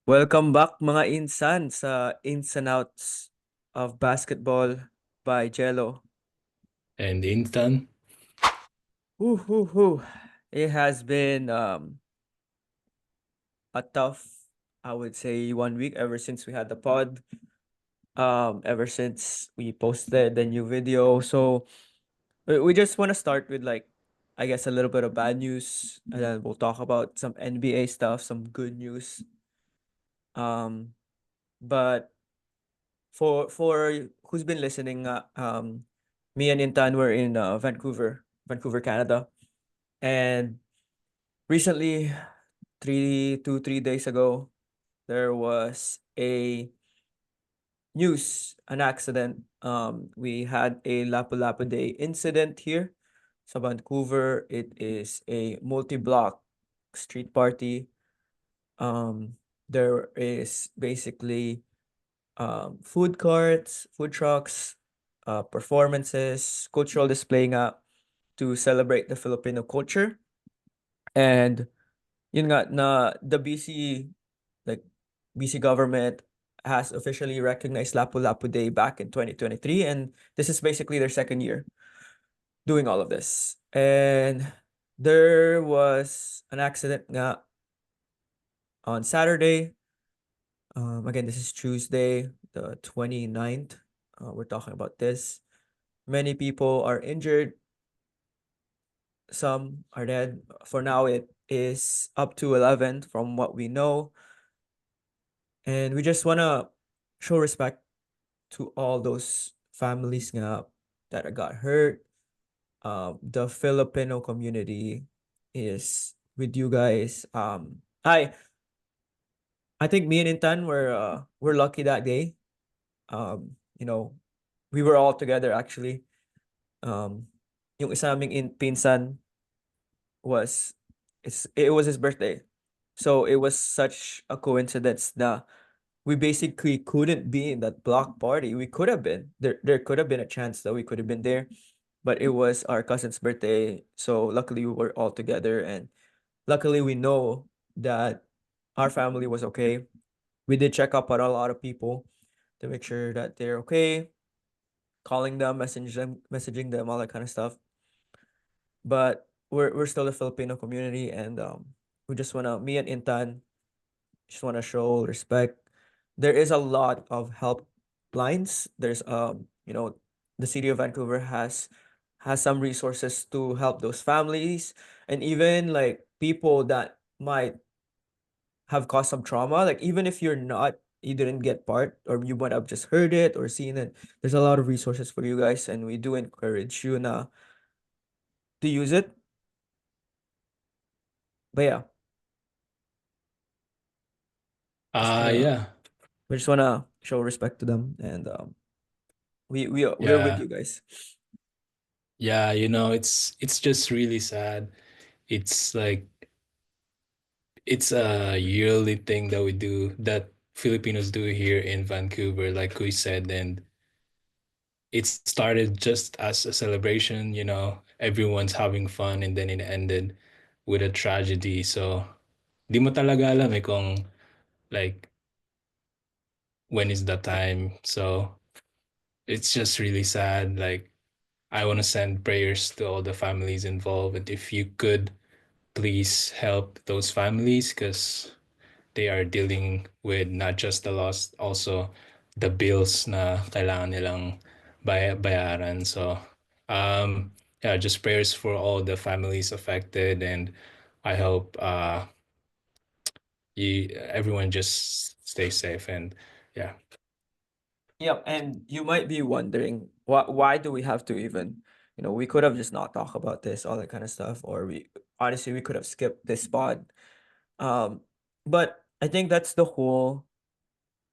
Welcome back mga Insan sa Ins and Outs of Basketball by Jello. And Insan, Woo, woo, woo. It has been a tough, I would say, 1 week ever since we had the pod. Ever since we posted the new video. So we just want to start with like, I guess a little bit of bad news, and then we'll talk about some NBA stuff, some good news. Um, but for who's been listening, me and Intan were in Vancouver, Canada, and recently, 3 days ago, there was a an accident. We had a Lapu-Lapu Day incident here, sa Vancouver. It is a multi-block street party. There is basically food carts, food trucks, performances, cultural display nga to celebrate the Filipino culture. And yun nga na the like BC government has officially recognized Lapu-Lapu Day back in 2023, and this is basically their second year doing all of this. And there was an accident nga on Saturday. Again, this is Tuesday, the 29th. We're talking about this. Many people are injured, some are dead. For now, it is up to 11 from what we know. And we just want to show respect to all those families nga that got hurt. The Filipino community is with you guys. I think me and Intan were lucky that day. You know, we were all together actually. Yung isa naming pinsan was it was his birthday. So it was such a coincidence that we basically couldn't be in that block party. We could have been. There could have been a chance that we could have been there, but it was our cousin's birthday. So luckily we were all together, and luckily we know that our family was okay. We did check up on a lot of people to make sure that they're okay, calling them, messaging them, all that kind of stuff. But we're still a Filipino community, and we just wanna me and Intan just wanna show respect. There is a lot of help lines. There's the city of Vancouver has some resources to help those families, and even like people that might have caused some trauma. Like even if you didn't get part, or you might have just heard it or seen it, there's a lot of resources for you guys, and we do encourage you na to use it. But yeah, just wanna yeah, we just wanna show respect to them, and we're with yeah, you guys. yeah. It's just really sad. It's like it's a yearly thing that we do that Filipinos do here in Vancouver, like we said, and it started just as a celebration. Everyone's having fun, and then it ended with a tragedy. So, di mo talaga alam kung like when is the time. So it's just really sad. Like I want to send prayers to all the families involved. And if you could, please help those families because they are dealing with not just the loss, also the bills na kailangan nilang bayaran. So, yeah, just prayers for all the families affected. And I hope everyone just stay safe. And yeah. Yep, and you might be wondering why do we have to even, we could have just not talk about this, all that kind of stuff, or we honestly we could have skipped this pod. Um, but I think that's the whole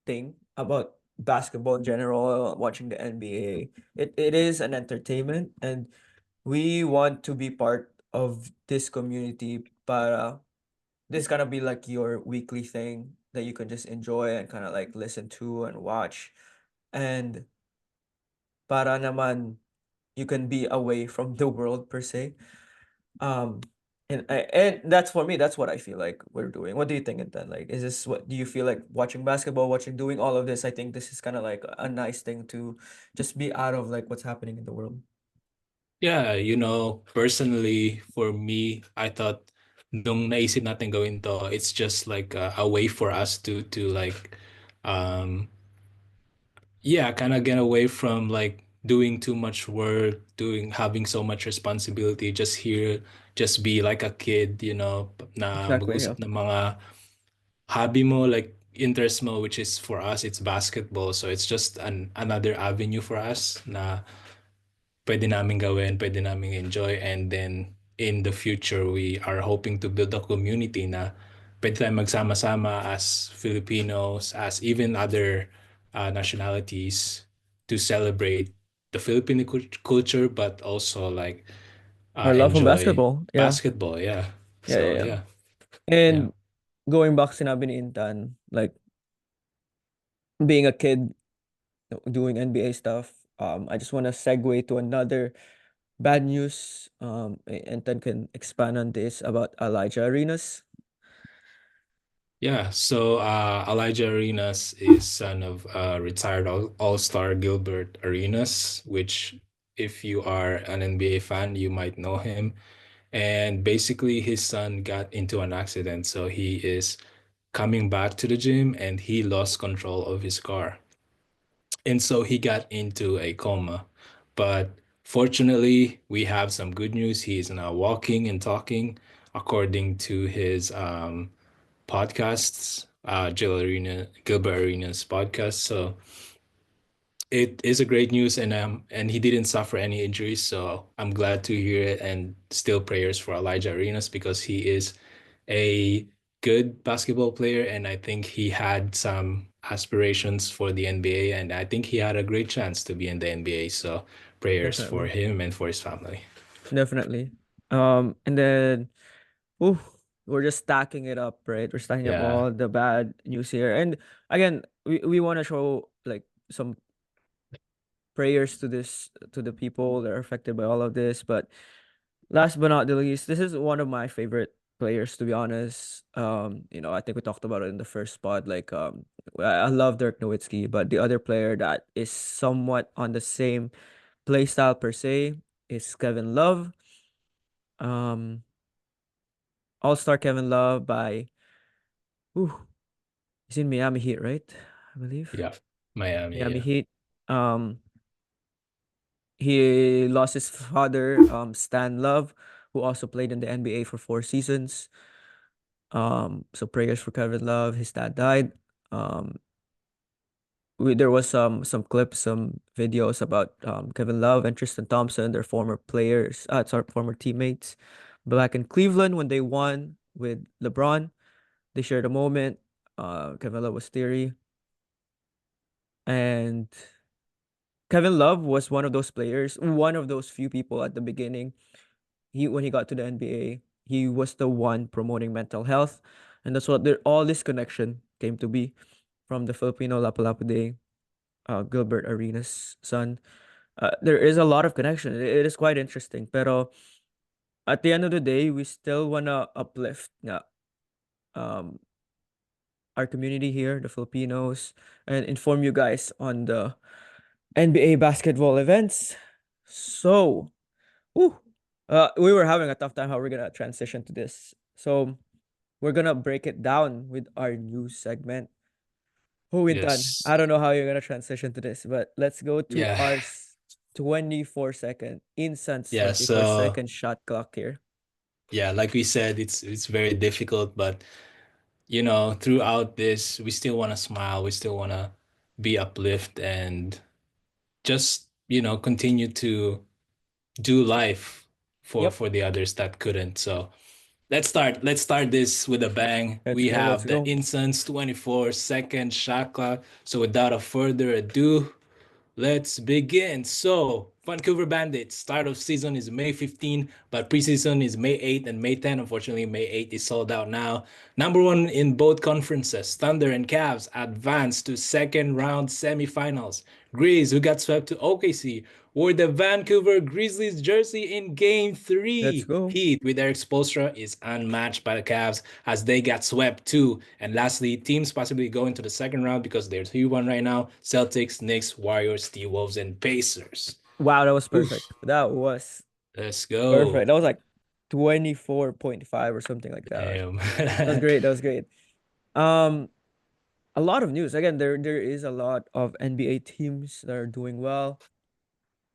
thing about basketball in general, watching the NBA. It is an entertainment, and we want to be part of this community. Para this gonna be like your weekly thing that you can just enjoy and kind of like listen to and watch, and para naman you can be away from the world per se. Um, And that's for me, that's what I feel like we're doing. What do you think, then? Like, is this what do you feel like watching basketball, watching doing all of this? I think this is kind of like a nice thing to just be out of like what's happening in the world. Yeah, personally, for me, I thought nung naisip natin gawin to, it's just like a way for us to like um yeah, kind of get away from like doing too much work, doing having so much responsibility, just here, just be like a kid, na Exactly. Yeah. mag-usap ng mga hobby mo, like interest mo, which is for us, it's basketball. So it's just another avenue for us na pwede namin gawin, pwede namin enjoy. And then in the future, we are hoping to build a community na pwede tayong magsama-sama as Filipinos, as even other nationalities to celebrate the Filipino culture, but also like Our love from enjoy basketball. Yeah. basketball. Yeah. Yeah, yeah, So yeah. yeah, yeah, And going back sinabi ni Intan, like being a kid doing NBA stuff. I just want to segue to another bad news. Intan can expand on this about Elijah Arenas. yeah. So Elijah Arenas is son of retired All-Star Gilbert Arenas, which if you are an NBA fan, you might know him. And basically, his son got into an accident, so he is coming back to the gym and he lost control of his car. And so he got into a coma. But fortunately, we have some good news. He is now walking and talking according to his podcasts, Gilbert Arenas podcast. So it is a great news, and he didn't suffer any injuries. So I'm glad to hear it, and still prayers for Elijah Arenas because he is a good basketball player, and I think he had some aspirations for the NBA, and I think he had a great chance to be in the NBA. So prayers for Definitely, him and for his family. definitely. And then, ooh, we're just stacking it up, right? We're stacking up Yeah. all the bad news here. And again, we want to show like some prayers to the people that are affected by all of this. But last but not the least, this is one of my favorite players, to be honest. I think we talked about it in the first spot. Like, I love Dirk Nowitzki, but the other player that is somewhat on the same play style per se is Kevin Love. Um, All Star Kevin Love by, ooh, he's in Miami Heat, right? I believe Yeah. Miami, Miami yeah. Heat. He lost his father, Stan Love, who also played in the NBA for 4 seasons. So prayers for Kevin Love. His dad died. Um, there was some clips, some videos about Kevin Love and Tristan Thompson, their former players, sorry, former teammates, back in Cleveland when they won with LeBron. They shared a moment. Kevin Love was teary, and Kevin Love was one of those players, one of those few people at the beginning. When he got to the NBA, he was the one promoting mental health, and that's what all this connection came to be from the Filipino Lapu-Lapu Day, Gilbert Arenas' son. There is a lot of connection. It is quite interesting. Pero at the end of the day, we still wanna uplift um our community here, the Filipinos, and inform you guys on the NBA basketball events. So, woo, we were having a tough time how we're gonna transition to this. So we're gonna break it down with our news segment. Huwintan, Yes. I don't know how you're gonna transition to this, but let's go to Yeah. our 24-second, Insan's Yeah. 24 So second shot clock here. yeah, like we said, it's very difficult, but throughout this, we still want to smile. We still want to be uplift and just, continue to do life for Yep, for the others that couldn't. So let's start. Let's start this with a bang. let's We go, let's have the go. Insan's 24-second shot clock. So without a further ado, let's begin. So Vancouver Bandits. Start of season is May 15, but preseason is May 8 and May 10. Unfortunately, May 8 is sold out now. Number one in both conferences, Thunder and Cavs advanced to second round semifinals. Grizz, who got swept to OKC, wore the Vancouver Grizzlies jersey in Game Let's 3. go. Heat, with Eric Spoelstra, is unmatched by the Cavs as they got swept too. And lastly, teams possibly going to the second round because they're 3-1 right now. Celtics, Knicks, Warriors, T-Wolves, and Pacers. Wow, that was Oof. perfect. That was Let's perfect. go. That was like 24.5 or something like that. Damn. That was great. That was great. Um, a lot of news. Again, there is a lot of NBA teams that are doing well.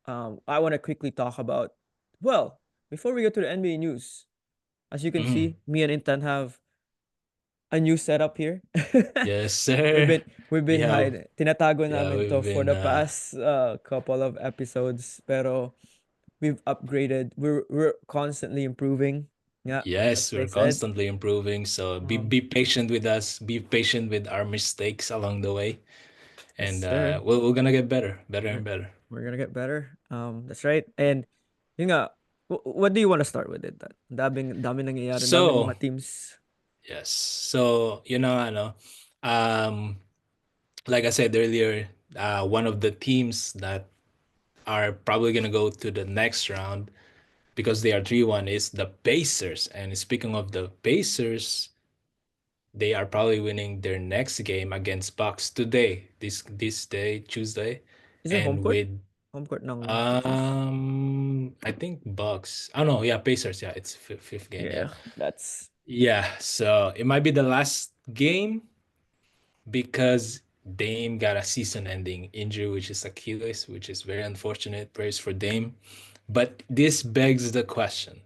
I want to quickly talk about, well, before we go to the NBA news, as you can Mm. see, me and Intan have a new setup here. Yes, We've sir. been we've We been have, hiding. Tinatago yeah, namin we've to for been, the past couple of episodes, pero we've upgraded. We're constantly improving. Yeah, as yes, they we're said. constantly improving. So be Um, patient with us. Be patient with our mistakes along the way. yes, And sir. we're gonna get better, better We're, and better. we're gonna get better. That's right. And yun nga, what do you want to start with it? Daming nangyayari, daming So, mga teams. yes. So, like I said earlier, one of the teams that are probably gonna go to the next round because they are 3-1 is the Pacers. And speaking of the Pacers, they are probably winning their next game against Bucks today, this day, Tuesday. Is it home And court? with Home court ng Pacers? I think Bucks. Oh no, yeah, Pacers. Yeah, it's fifth game. Yeah, Yeah, that's yeah. So it might be the last game because Dame got a season-ending injury, which is Achilles, which is very unfortunate. Prayers for Dame. But this begs the question: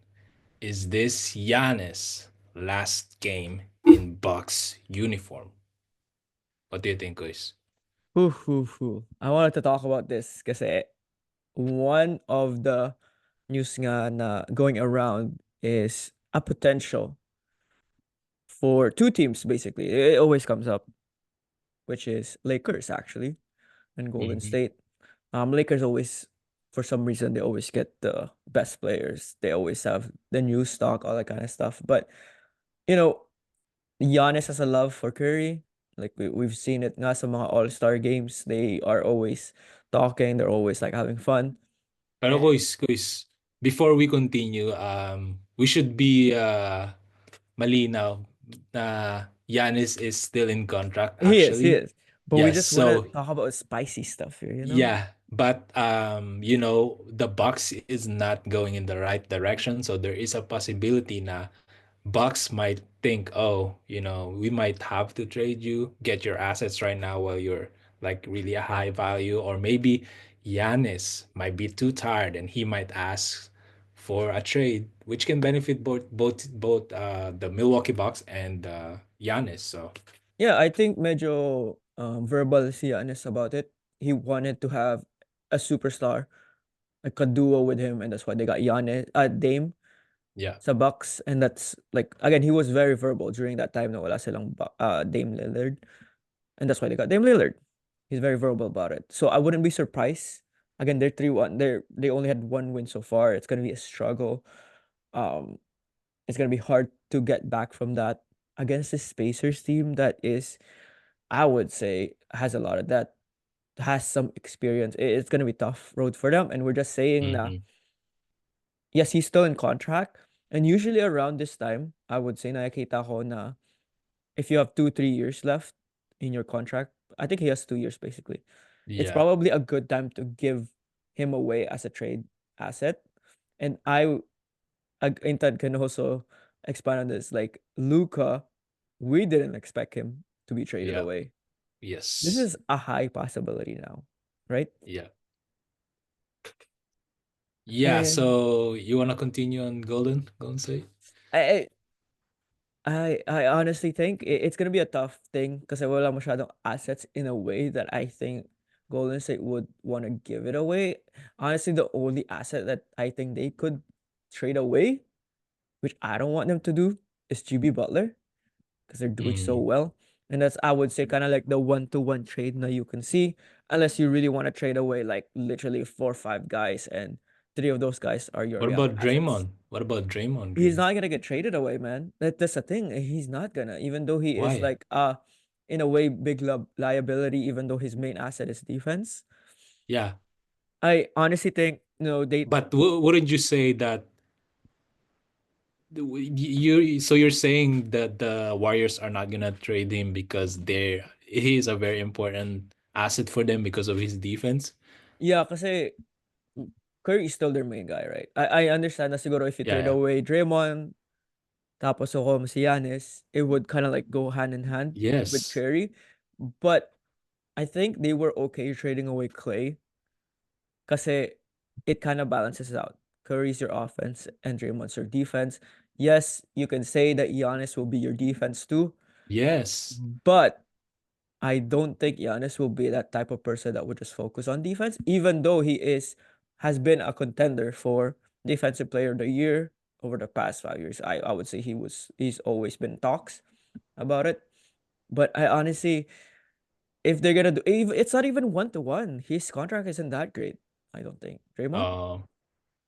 is this Giannis' last game in Bucks uniform? What do you think, guys? I wanted to talk about this kasi one of the news nga na going around is a potential for two teams basically. It always comes up, which is Lakers actually and Golden Hmm. State. Lakers always, for some reason, they always get the best players. They always have the new stock, all that kind of stuff. But you know, Giannis has a love for Curry. Like we've seen it nga sa mga All-Star games. They are always talking. They're always like having fun. Pero And guys, before we continue, we should be malinaw na Giannis is still in contract he is, he actually. is. But we Yes, just want to so talk about spicy stuff here, you know? yeah, but the Bucks is not going in the right direction, so there is a possibility na Bucks might think, oh, we might have to trade you, get your assets right now while you're like really a high value, or maybe Giannis might be too tired and he might ask for a trade, which can benefit both the Milwaukee Bucks and Giannis. So Yeah, I think medyo verbal si Giannis about it. He wanted to have a superstar, like a duo with him, and that's why they got Dame yeah, sa Bucks, and that's like again he was very verbal during that time na wala silang Dame Lillard, and that's why they got Dame Lillard. He's very verbal about it, so I wouldn't be surprised. Again, they're 3-1. They only had one win so far. It's gonna be a struggle. Um, it's gonna be hard to get back from that against this Pacers team that is, I would say, has a lot of that, has some experience. It's gonna be tough road for them, and we're just saying that hmm, yes, he's still in contract, and usually around this time, I would say nakikita ko na if you have 2 3 years left in your contract, I think he has 2 years basically. It's yeah, probably a good time to give him away as a trade asset, and Intan can also expand on this. Like Luca, we didn't expect him to be traded yeah, away. This yes, is a high possibility now, right? yeah. Yeah, And so you want to continue on Golden State? I I honestly think it's gonna be a tough thing kasi wala masyadong assets in a way that I think Golden State would want to give it away. Honestly, the only asset that I think they could trade away, which I don't want them to do, is GB Butler because they're doing so Hmm. well. And that's, I would say, kind of like the one-to-one trade now you can see, unless you really want to trade away like literally 4 or 5 guys, and three of those guys are your What young about assets. Draymond? What about Draymond He's Green? not gonna get traded away, man. That's the thing. He's not gonna, even though he is Why? like in a way big liability, even though his main asset is defense. Yeah, I honestly think, they, but wouldn't you say that you so you're saying that the Warriors are not gonna trade him because he is a very important asset for them because of his defense? yeah, kasi Curry is still their main guy, right? I understand na siguro if you Yeah, trade yeah. away Draymond, tapos ako mo si Giannis, it would kind of like go hand in hand with Yes. Curry. But I think they were okay trading away Clay kasi it kind of balances out. Curry's your offense and Draymond's your defense. Yes, you can say that Giannis will be your defense too, Yes. but I don't think Giannis will be that type of person that would just focus on defense, even though has been a contender for defensive player of the year over the past 5 years. I would say he's always been talks about it. But I honestly, if they're gonna do, it's not even 1-to-1. His contract isn't that great. I don't think Draymond. Um,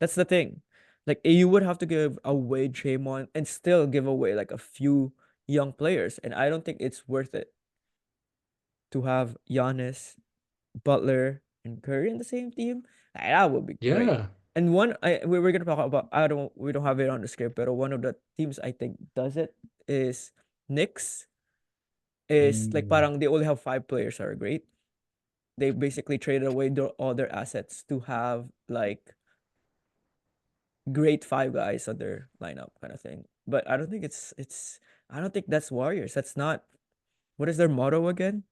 That's the thing. Like you would have to give away Draymond and still give away like a few young players, and I don't think it's worth it to have Giannis, Butler, and Curry in the same team. That would be great. yeah. And we were gonna talk about, we don't have it on the script, but one of the teams I think does it is Knicks. Is like Mm, parang they only have 5 players that are great. They basically traded away all their assets to have like great 5 guys on their lineup kind of thing. But I don't think it's I don't think that's Warriors. That's not, what is their motto again?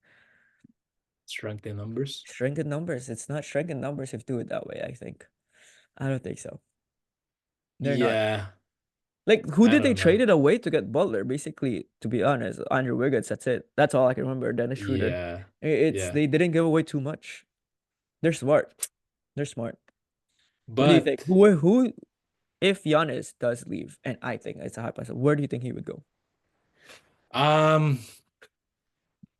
strength in numbers. Strength in numbers. It's not strength in numbers if you do it that way, I think. I don't think so. They're not. Yeah, Like, who I did they don't trade know. it away to get Butler? Basically, to be honest, Andrew Wiggins. That's it. That's all I can remember. Dennis Schroeder. Yeah, It's yeah. they didn't give away too much. They're smart. They're smart. What do you think? But Who if Giannis does leave, and I think it's a hypothetical, where do you think he would go? um,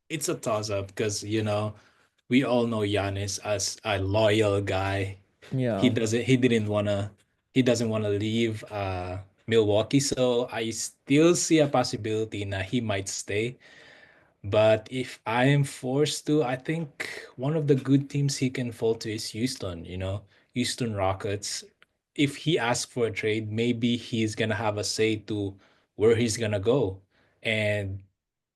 it's a toss up because we all know Giannis as a loyal guy. Yeah. He doesn't wanna leave Milwaukee, so I still see a possibility that he might stay. But if I am forced to, I think one of the good teams he can fall to is Houston, Houston Rockets. If he asks for a trade, maybe he's gonna have a say to where he's gonna go. And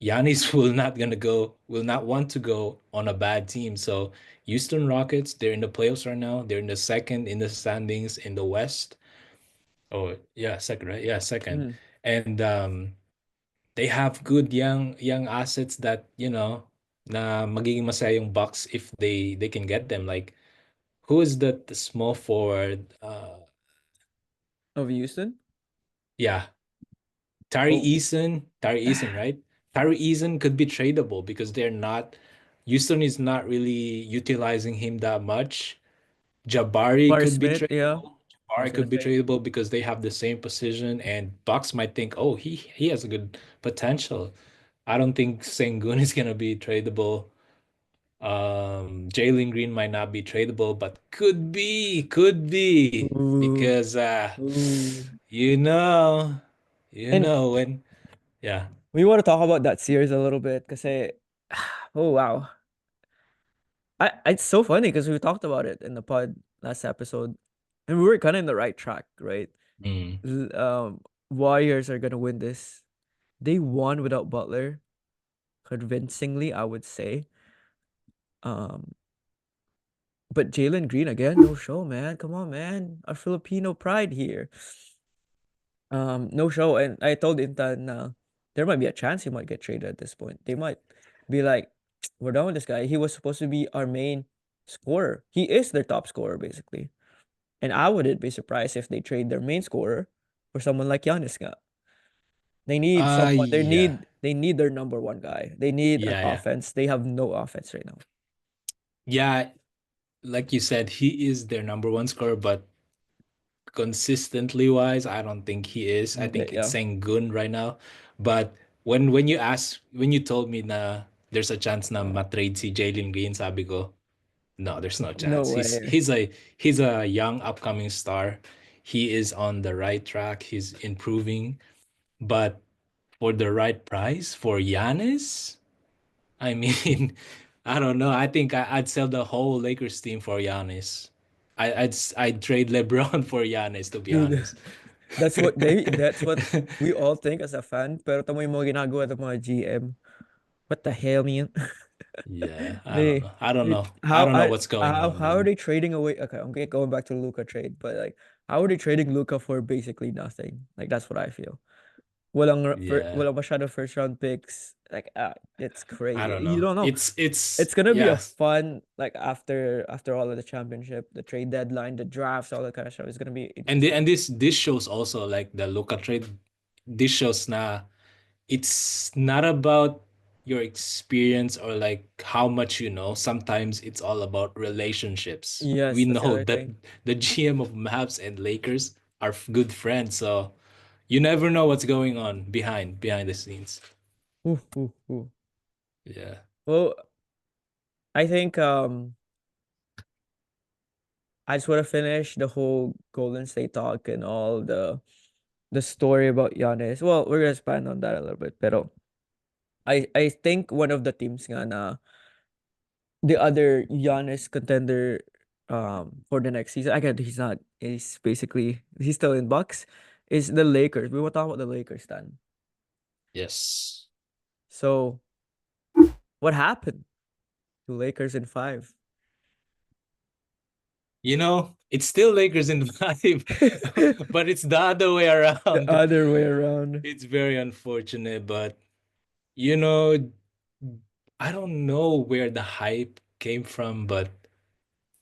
Giannis will not want to go on a bad team. So Houston Rockets, they're in the playoffs right now. They're in the second in the standings in the West. Oh, yeah, second, right? Yeah, second. Mhm. And they have good young assets that na magiging masaya yung Bucks if they can get them. Like who is that the small forward? Of Houston? Yeah, Oh, Tari Eason, right? Tari Eason could be tradable because they're not. Houston is not really utilizing him that much. Jabari Barry could be Smith, yeah. tradable. I Jabari was gonna could be say. tradable because they have the same position, and Bucks might think, oh, he has a good potential. I don't think Sengun is gonna be tradable. Jalen Green might not be tradable, but could be Ooh, because ooh. you know, And when yeah. we want to talk about that series a little bit because oh wow, it's so funny because we talked about it in the pod last episode, and we were kind of in the right track, right? Mm. Warriors are gonna win this. They won without Butler convincingly, I would say. Um, but Jalen Green again, no show, man. Come on, man. Our Filipino pride here. No show, and I told Intan there might be a chance he might get traded at this point. They might be like, we're done with this guy. He was supposed to be our main scorer. He is their top scorer, basically. And I wouldn't be surprised if they trade their main scorer for someone like Giannis nga. They need someone. Yeah. They need their number one guy. They need an Yeah, yeah. offense. They have no offense right now. Yeah, like you said, he is their number one scorer, but consistently wise, I don't think he is. I think it's Yeah. Sengun right now. But when you told me na there's a chance na matrade si Jalen Green, sabi ko, no, there's no No chance. way. He's a young upcoming star. He is on the right track. He's improving, but for the right price for Giannis, I mean, I don't know. I think I'd sell the whole Lakers team for Giannis. I'd trade LeBron for Giannis, to be Dude, honest. that's what we all think as a fan, pero tamo yung mga ginagawa ng mga GM. What the hell, man? Yeah, I don't They, know. I don't know. I how don't know what's going on, how are man. they trading away? Okay, I'm going back to the Luca trade, but like, how are they trading Luca for basically nothing? Like that's what I feel. Yeah, Walang masyado first round picks. Like it's I crazy. don't You know. don't know. It's It's gonna be a yeah. fun like after all of the championship, the trade deadline, the drafts, all that kind of stuff. It's gonna be interesting. And this shows also like the Luka trade. This shows na it's not about your experience or like how much you know. Sometimes it's all about relationships. We Yes, that's the know other that thing. the GM of Mavs and Lakers are good friends, so you never know what's going on behind the scenes. Ooh, ooh, ooh. Yeah. Well, I think I just want to finish the whole Golden State talk and all the story about Giannis. Well, we're gonna expand on that a little bit, pero I think one of the teams nga na the other Giannis contender for the next season. Again, he's not. He's still in Bucks. Is the Lakers? We were talking about the Lakers then. Yes. So what happened to Lakers in five? You know, it's still Lakers in five, The but it's the other way around. other way around. It's very unfortunate, but you know, I don't know where the hype came from, but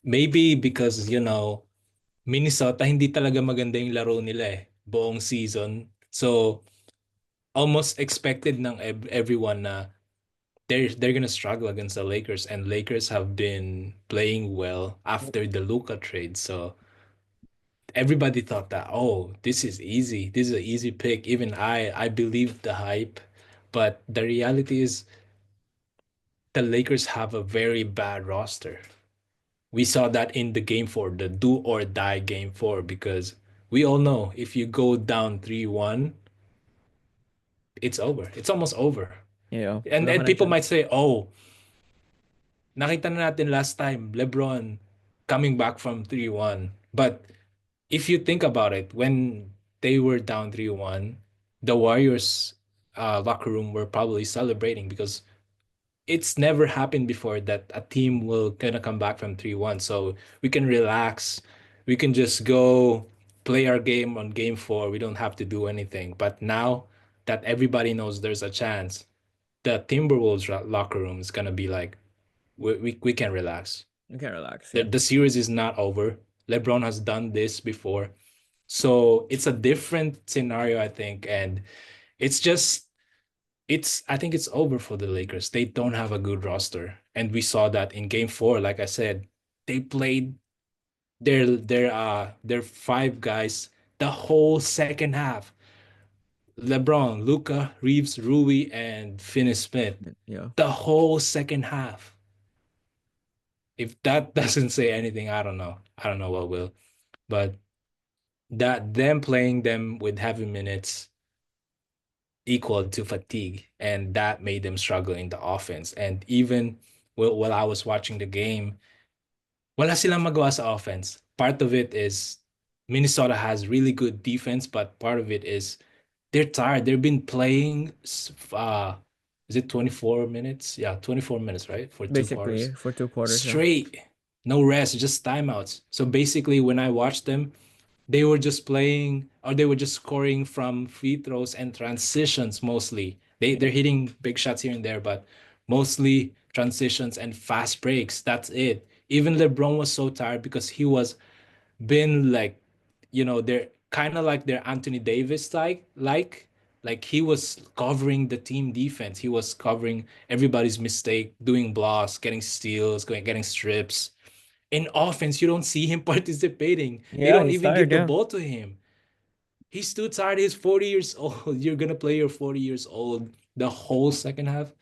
maybe because, you know, Minnesota hindi talaga maganda yung laro nila eh, buong season. So, almost expected ng everyone na they're gonna struggle against the Lakers, and Lakers have been playing well after the Luka trade. So, everybody thought that, oh, this is easy. This is an easy pick. Even I believed the hype, but the reality is the Lakers have a very bad roster. We saw that in the game four, the do or die game four, because we all know if you go down 3-1, it's over. It's almost over. Yeah, wala ka And ng people might chance. say, oh, nakita na natin last time, LeBron coming back from 3-1. But if you think about it, when they were down 3-1, the Warriors locker room were probably celebrating because it's never happened before that a team will gonna come back from 3-1. So we can relax. We can just go play our game on game four. We don't have to do anything. But now that everybody knows there's a chance, the Timberwolves locker room is gonna be like, we can relax. You can relax, The, yeah. the series is not over. LeBron has done this before. So it's a different scenario, I think. And it's just I think it's over for the Lakers. They don't have a good roster. And we saw that in game four. Like I said, they played their five guys the whole second half. LeBron, Luca, Reeves, Rui, and Finney Smith. Yeah. The whole second half. If that doesn't say anything, I don't know. I don't know what will. But that them playing them with heavy minutes equal to fatigue, and that made them struggle in the offense. And even while I was watching the game, wala silang magawa sa offense. Part of it is Minnesota has really good defense, but part of it is they're tired. They've been playing, is it 24 minutes? Yeah, 24 minutes, right? For two quarters. Basically for 2 quarters, yeah. Straight. No rest, just timeouts. So basically, when I watched them, they were just playing or they were just scoring from free throws and transitions mostly. They're Yeah. hitting big shots here and there, but mostly transitions and fast breaks. That's it. Even LeBron was so tired because he was been like, you know, they're kind of like their Anthony Davis like he was covering the team defense. He was covering everybody's mistake, doing blocks, getting steals, getting strips. In offense, you don't see him participating. They Yeah, don't he's even give tired, the yeah. ball to him. He's too tired. He's 40 years old. You're gonna play your 40 years old the whole second half.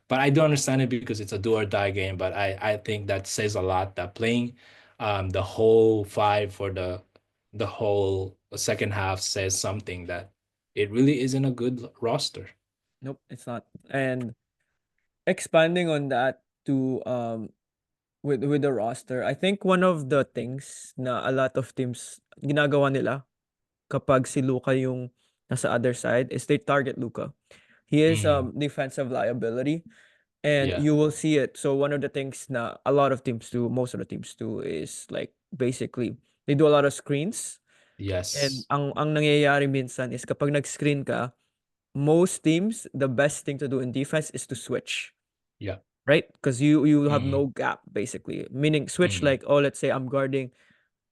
But I do understand it because it's a do or die game. But I think that says a lot that playing the whole five for the whole second half says something that it really isn't a good roster. Nope, it's not. And expanding on that to with the roster, I think one of the things na a lot of teams ginagawa nila kapag si Luka yung nasa other side is they target Luka. He is Mm, defensive liability, and yeah. you will see it. So one of the things na a lot of teams do, most of the teams do, is like basically they do a lot of screens. And Yes. ang nangyayari minsan is kapag nag-screen ka, most teams, the best thing to do in defense is to switch, Yeah. right? Because you have Mm, no gap basically. Meaning switch mm, like, oh, let's say I'm guarding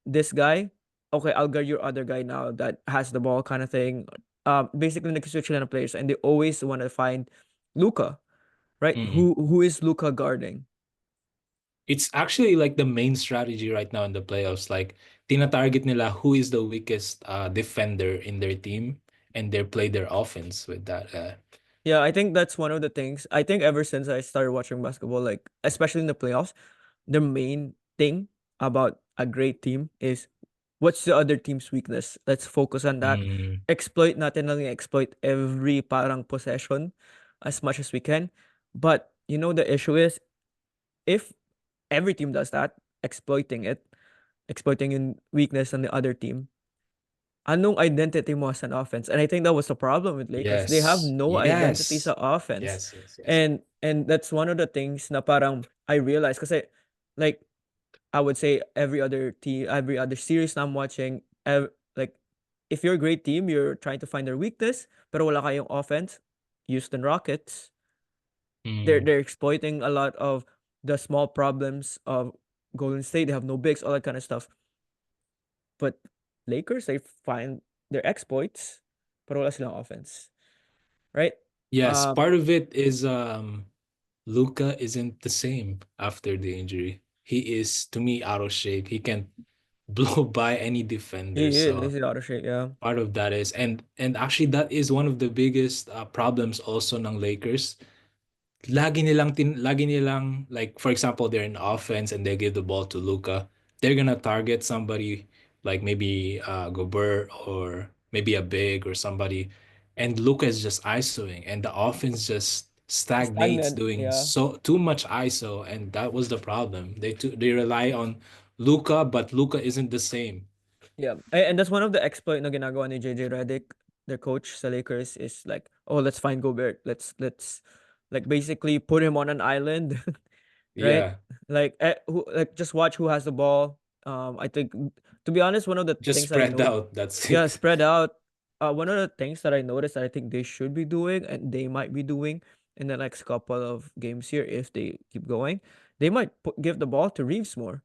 this guy. Okay, I'll guard your other guy now that has the ball kind of thing. Basically nag-switch lang ng players and they always want to find Luka, right? mm. Who is Luka guarding? It's actually like the main strategy right now in the playoffs. Like, tina-target nila who is the weakest defender in their team, and they play their offense with that. Yeah, I think that's one of the things. I think ever since I started watching basketball, like especially in the playoffs, the main thing about a great team is what's the other team's weakness. Let's focus on that. Mm, Exploit natin lang yung exploit every parang possession as much as we can. But you know the issue is if every team does that, exploiting it, exploiting yung weakness on the other team, anong identity mo as an offense? And I think that was the problem with Lakers. They have yes. no identity Yes. sa offense. Yes, yes, yes. And that's one of the things na parang I realized kasi like I would say every other team, every other series na I'm watching, like if you're a great team, you're trying to find their weakness, pero wala kayong offense. Houston Rockets, Mm, they're exploiting a lot of the small problems of Golden State. They have no bigs, all that kind of stuff. But Lakers, they find their exploits, pero wala silang offense, right? yes, Um, part of it is Luka isn't the same after the injury. He is, to me, out of shape. He can't blow by any defender. he is. So He's out of shape. Yeah, part of that is, and actually that is one of the biggest problems also ng Lakers. Lagi nilang, like, for example, they're in offense and they give the ball to Luka. They're gonna target somebody like maybe Gobert or maybe a big or somebody, and Luka is just ISOing, and the offense just stagnates stagnant. doing Yeah. so too much ISO, and that was the problem. They rely on Luka, but Luka isn't the same. Yeah, and that's one of the exploit na ginagawa ni JJ Redick, their coach sa Lakers, is like, oh, let's find Gobert. Let's like basically put him on an island, right? Yeah, Like just watch who has the ball. I think to be honest, one of the just things that I spread know, out. That's yeah, it. spread out. One of the things that I noticed that I think they should be doing and they might be doing in the next couple of games here if they keep going, they might give the ball to Reeves more.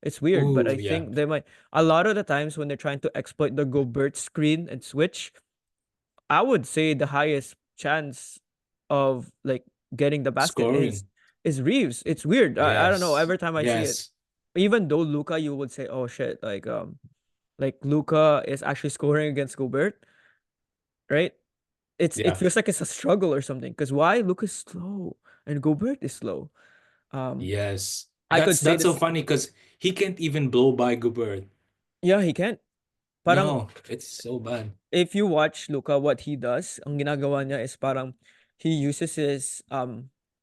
It's weird, but Ooh, I yeah, think they might. A lot of the times when they're trying to exploit the Gobert screen and switch, I would say the highest chance of like getting the basket scoring. is Reeves. It's weird. I don't know. Yes, Every time I see it, yes, even though Luca, you would say, oh shit, like Luca is actually scoring against Gobert, right? It yeah. feels like it's a struggle or something. Because why Luca's slow and Gobert is slow. Um, Yes. I could say That's so this. funny because he can't even blow by Gobert. Yeah, he can. Parang No, it's so bad. if you watch Luca, what he does, ang ginagawa niya is parang he uses his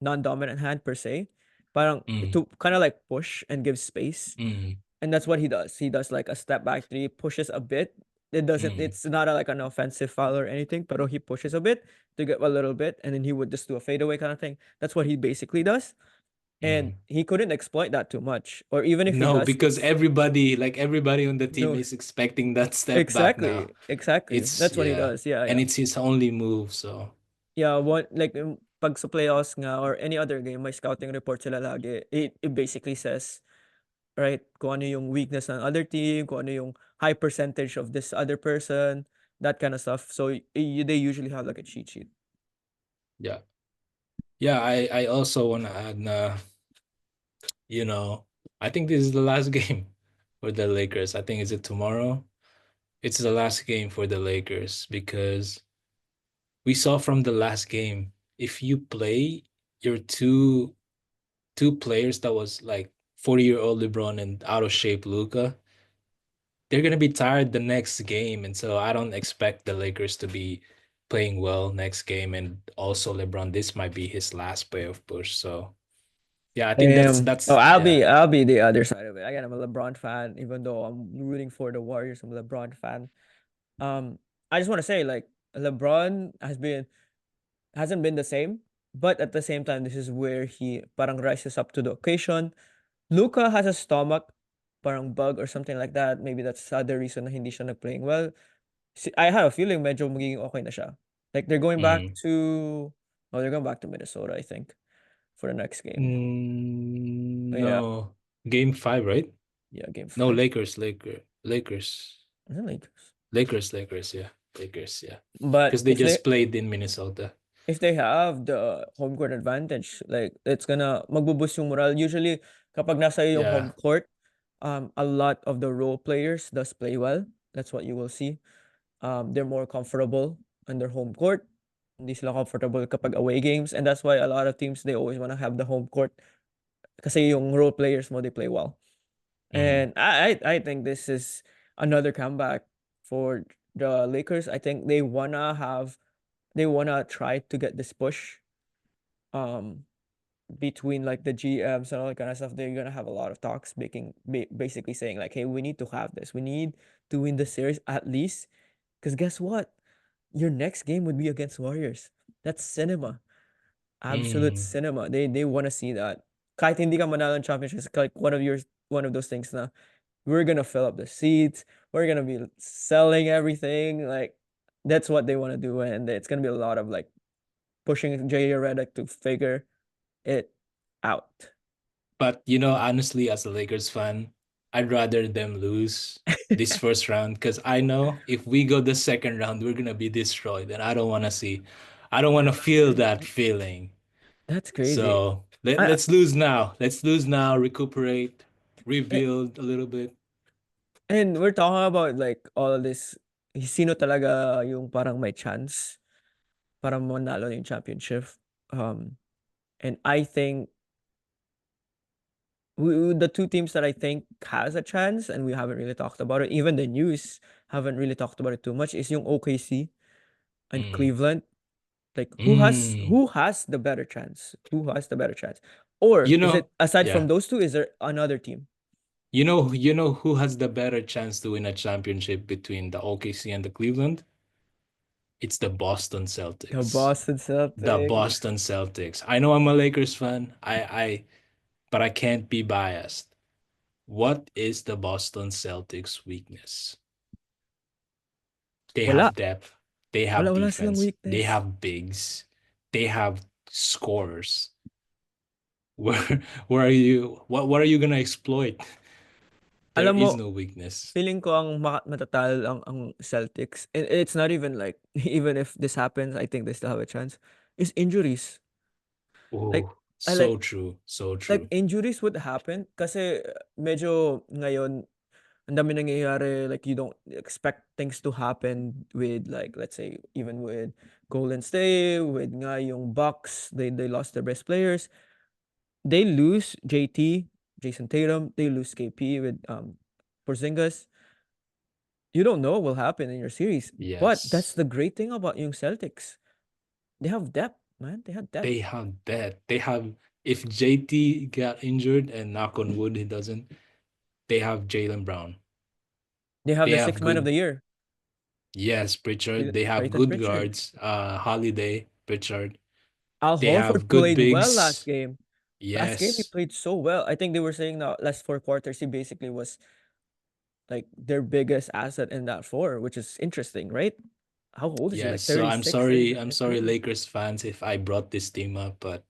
non-dominant hand per se, parang Mm, to kind of like push and give space, mm, and that's what he does. He does like a step back three, pushes a bit. It doesn't. mm, It's not like an offensive foul or anything, but he pushes a bit to get a little bit, and then he would just do a fadeaway kind of thing. That's what he basically does, and mm. he couldn't exploit that too much. Or even if he No, does, because it's everybody on the team no. is expecting that step back now. Exactly, exactly. It's, That's what he yeah, does. Yeah, and yeah. it's his only move. So Yeah, one like pag sa playoffs nga or any other game, may scouting report sila lagi. It basically says, right, kung ano yung weakness ng other team, kung ano yung high percentage of this other person, that kind of stuff. So they usually have like a cheat sheet. yeah, yeah. I also want to add, you know, I think this is the last game for the Lakers. I think, is it tomorrow? It's the last game for the Lakers because we saw from the last game, if you play your two players that was like 40-year-old LeBron and out of shape Luca, they're gonna be tired the next game, and so I don't expect the Lakers to be playing well next game. And also LeBron, this might be his last playoff push. So yeah, I think Oh, that's yeah. I'll be the other side of it. Again, I'm a LeBron fan, even though I'm rooting for the Warriors. I'm a LeBron fan. Um, I just want to say, like, LeBron hasn't been the same, but at the same time, this is where he parang rises up to the occasion. Luka has a stomach, parang bug or something like that. Maybe that's the other reason na hindi siya nagplaying well. I have a feeling medyo magiging okay na siya. Like they're going back Mm. to, oh, they're going back to Minnesota, I think, for the next game. Yeah, No, game 5, right? yeah, game No, five. Is it Lakers? Lakers, yeah, Lakers, yeah, But because they just played in Minnesota. if they have the home court advantage, like it's gonna magbuboost yung morale. Usually, kapag nasa iyo yung home Yeah. court, a lot of the role players does play well. That's what you will see. They're more comfortable on their home court. Hindi sila comfortable kapag away games, and that's why a lot of teams they always wanna have the home court kasi yung role players mo they play well. Mm. And I think this is another comeback for the Lakers. I think they wanna try to get this push um between like the GMs and all that kind of stuff. They're gonna have a lot of talks basically saying like, hey, we need to have this. We need to win the series at least. Because guess what? Your next game would be against Warriors. That's cinema. Absolute Mm. cinema. They wanna see that. Kahit hindi ka manalo ng championships, like one of those things na we're gonna fill up the seats, we're gonna be selling everything. Like that's what they wanna do. And it's gonna be a lot of like pushing J.A. Redick to figure it out. But honestly, as a Lakers fan, I'd rather them lose this first round because I know if we go the second round, we're gonna be destroyed, and I don't want to feel that feeling. That's crazy. So let, I, let's lose now. Let's lose now, recuperate, I rebuild a little bit. and we're talking about like all of this. Sino talaga yung parang may chance para manalo yung championship. Um, and I think the two teams that I think has a chance, and we haven't really talked about it. Even the news haven't really talked about it too much. Is yung OKC and Mm. Cleveland. Like Mm. who has the better chance? Who has the better chance? Or You is it know, aside from yeah. those two? Is there another team? You know who has the better chance to win a championship between the OKC and the Cleveland? It's the Boston The Celtics. Boston The Celtics. Boston Celtics. I know I'm a Lakers fan. But I can't be biased. What is the Boston Celtics weakness? They Wala. have depth. They have Wala silang defense. They weakness. have bigs. They have scorers. Where where are you? What are you gonna exploit? There Alam mo, is no weakness. feeling ko ang matatalo ang Celtics. And it's not even like even if this happens, I think they still have a chance. Is injuries. Like Oh, I so true. So like true. injuries would happen kasi medyo ngayon ang dami nangyayari, like you don't expect things to happen with like let's say even with Golden State, with nga yung Bucks, they lost their best players. They lose JT, Jason Tatum, they lose KP with Porzingis. You don't know what will happen in your series. But that's Yes. the great thing about yung Celtics. They have depth, man. They have depth. They have that. They have if JT got injured and knock on wood he doesn't, they have Jalen Brown. They have They the have sixth man of good the year, Yes, Pritchard. They have Peyton good Pritchard. guards. Holiday, Pritchard. Al They Horford have good played well last bigs. game. Last game he Yes. played so well. I think they were saying that last four quarters he basically was like their biggest asset in that four, which is interesting, right? How old is he? Yes. Like So 36, I'm 37. That's sorry, crazy. Lakers fans, if I brought this team up, but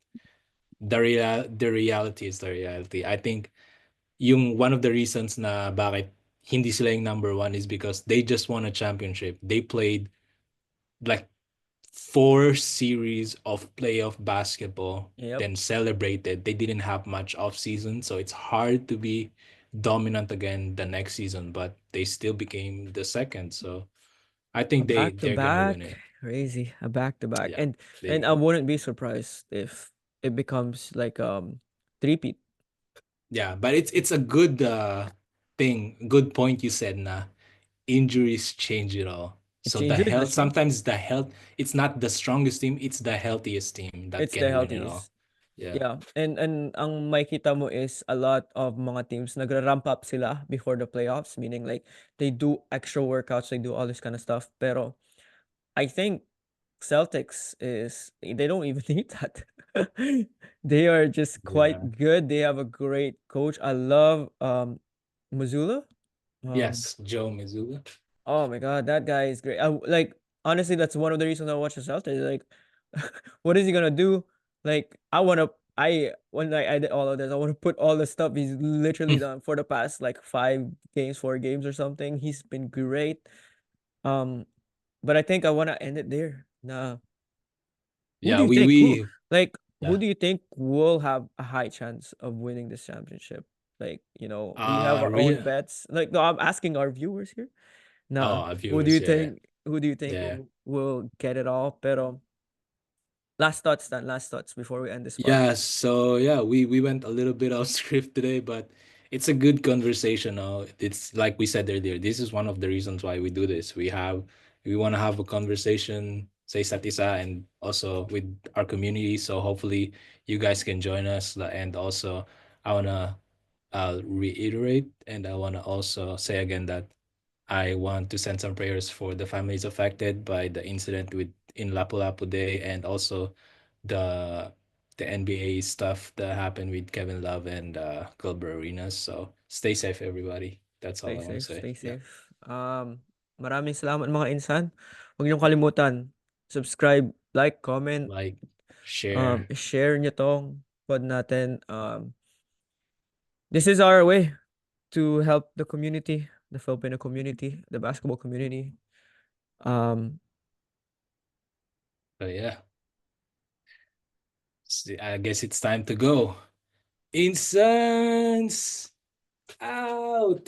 the reality is the reality. I think yung one of the reasons na bakit hindi sila yung number one is because they just won a championship. They played like 4 series of playoff basketball, Yep. then celebrated. They didn't have much off season, so it's hard to be dominant again the next season. But they still became the second, so I think Back to they're gonna win back. it. Crazy, a back to back, Yeah, and I they wouldn't be surprised if it becomes like three-peat. yeah, but it's a good thing, good point you said, na injuries change it all. It So the changes the health, change. sometimes the health, it's not the strongest team, it's the healthiest team that It's can the win it all. healthiest. Yeah. Yeah, and ang makikita mo is a lot of mga teams nagra-ramp up sila before the playoffs, meaning like they do extra workouts, they do all this kind of stuff. Pero I think Celtics is they don't even need that. They are just Yeah. quite good. They have a great coach. I love Mazzulla. Um Yes, Joe Missoula. oh my god, that guy is great. Like honestly, that's one of the reasons I watch the Celtics. Like, what is he gonna do? Like, I when I did all of this, I want to put all the stuff he's literally done for the past like 5 games, 4 games or something. He's been great. Um, but I think I want to end it there. Nah, who do Yeah, you think? Who yeah. do you think will have a high chance of winning this championship? Like, we have our own Real. bets. Like, no, I'm asking our viewers here. Nah, who do Viewers, you yeah. think? Who do you think Yeah. will get it all? Pero last thoughts, then. Last thoughts before we end this Yeah, podcast. so yeah, we went a little bit off script today, but it's a good conversation. It's like we said earlier, this is one of the reasons why we do this. We want to have a conversation, say Satisa, and also with our community. So hopefully you guys can join us. And also I wanna reiterate, and I wanna also say again that I want to send some prayers for the families affected by the incident with in Lapu-Lapu Day, and also the the NBA stuff that happened with Kevin Love and Gilbert Arenas. So stay safe, everybody. That's all Stay I want to safe, say. stay Yeah, safe. Maraming salamat mga insan. Huwag niyong kalimutan, subscribe, like, comment, like, share. share niyo tong pod natin. This is our way to help the community, the Filipino community, the basketball community. Um, But yeah, I guess it's time to go. Insans out.